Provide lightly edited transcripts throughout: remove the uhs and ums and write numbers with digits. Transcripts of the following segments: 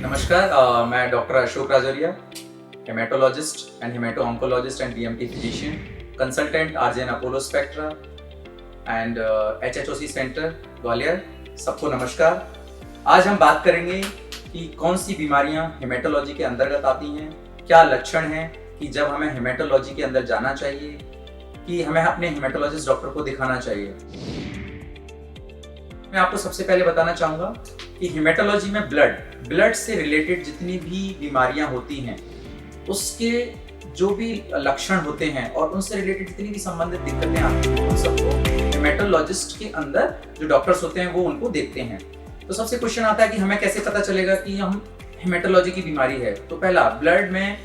नमस्कार, मैं doctor Ashok Rajoria, haematologist and haemato oncologist and BMT physician, consultant RJN Apollo Spectra and HHOC centre Gwalior. सबको नमस्कार। आज हम बात करेंगे कि कौन सी बीमारियां हेमेटोलॉजी के अंतर्गत आती हैं, क्या लक्षण हैं कि जब हमें हेमेटोलॉजी के अंदर जाना चाहिए, कि हमें अपने हेमेटोलॉजिस्ट डॉक्टर को दिखाना चाहिए। मैं आपको सबसे पहले बताना चाहूँगा कि हेमेटोलॉजी में ब्लड से रिलेटेड जितनी भी बीमारियां होती हैं, उसके जो भी लक्षण होते हैं और उनसे रिलेटेड जितनी भी संबंधित दिक्कतें आती हैं, उन सबको हेमेटोलॉजिस्ट के अंदर जो डॉक्टर्स होते हैं वो उनको देखते हैं। तो सबसे क्वेश्चन आता है कि हमें कैसे पता चलेगा कि हम हेमेटोलॉजी की बीमारी है। तो पहला, ब्लड में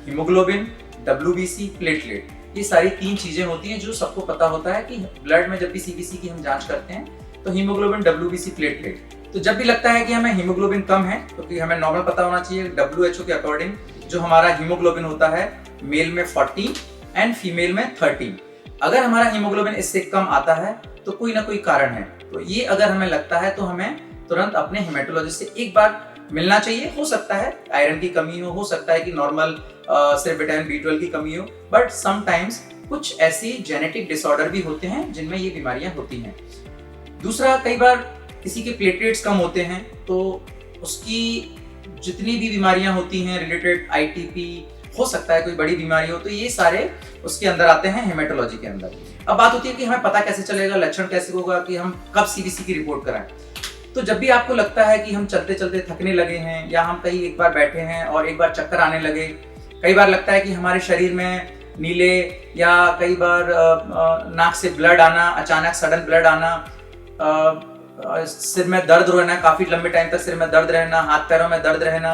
हीमोग्लोबिन, WBC, प्लेटलेट, ये सारी 3 चीजें होती हैं जो सबको पता होता है कि ब्लड में जब भी CBC की हम जांच करते हैं तो हीमोग्लोबिन, WBC, प्लेटलेट। तो जब भी लगता है कि हमें हीमोग्लोबिन कम है, क्योंकि तो हमें नॉर्मल पता होना चाहिए, WHO के अकॉर्डिंग जो हमारा हीमोग्लोबिन होता है मेल में 40 एंड फीमेल में 30। अगर हमारा हीमोग्लोबिन इससे कम आता है तो कोई ना कोई कारण है। तो ये अगर हमें लगता है तो हमें तुरंत अपने हेमेटोलॉजिस्ट से एक बार मिलना चाहिए। हो सकता है आयरन की कमी हो सकता है कि नॉर्मल सिर्फ विटामिन B12 की कमी हो, बट समटाइम्स कुछ ऐसी जेनेटिक डिसऑर्डर भी होते हैं जिनमें ये बीमारियां होती हैं। दूसरा, कई बार किसी के प्लेटलेट्स कम होते हैं तो उसकी जितनी भी बीमारियां होती हैं रिलेटेड, ITP, हो सकता है कोई बड़ी बीमारी हो, तो ये सारे उसके अंदर आते हैं हेमेटोलॉजी के अंदर। अब बात होती है कि हमें पता कैसे चलेगा, लक्षण कैसे होगा कि हम कब CBC की रिपोर्ट कराएं। तो जब भी आपको लगता है कि हम चलते चलते थकने लगे हैं, या हम कहीं एक बार बैठे हैं और एक बार चक्कर आने लगे, कई बार लगता है कि हमारे शरीर में नीले, या कई बार नाक से ब्लड आना, अचानक सडन ब्लड आना, सिर में दर्द रहना, काफी लंबे टाइम तक सिर में दर्द रहना, हाथ पैरों में दर्द रहना,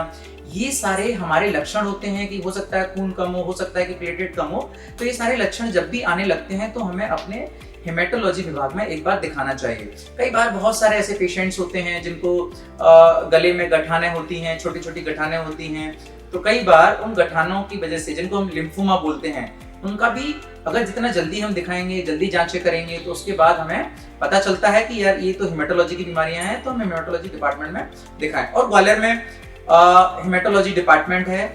ये सारे हमारे लक्षण होते हैं कि हो सकता है खून कम हो सकता है कि प्लेटलेट कम हो। तो ये सारे लक्षण जब भी आने लगते हैं तो हमें अपने हेमेटोलॉजी विभाग में एक बार दिखाना चाहिए। कई बार बहुत सारे ऐसे पेशेंट्स होते हैं जिनको गले में गठाने होती हैं, छोटी छोटी गठाने होती हैं। तो कई बार उन गठानों की वजह से, जिनको हम लिम्फोमा बोलते हैं, उनका भी अगर जितना जल्दी हम दिखाएंगे, जल्दी जांचें करेंगे, तो उसके बाद हमें पता चलता है कि यार ये तो हेमेटोलॉजी की बीमारियां हैं, तो हमें हेमेटोलॉजी डिपार्टमेंट में दिखाएं। और ग्वालियर में हेमेटोलॉजी डिपार्टमेंट है,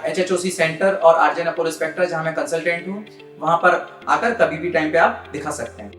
HHOC सेंटर और आरजेएन अपोलो स्पेक्ट्रा, जहां मैं कंसल्टेंट हूँ। वहां पर आकर कभी भी टाइम पे आप दिखा सकते हैं।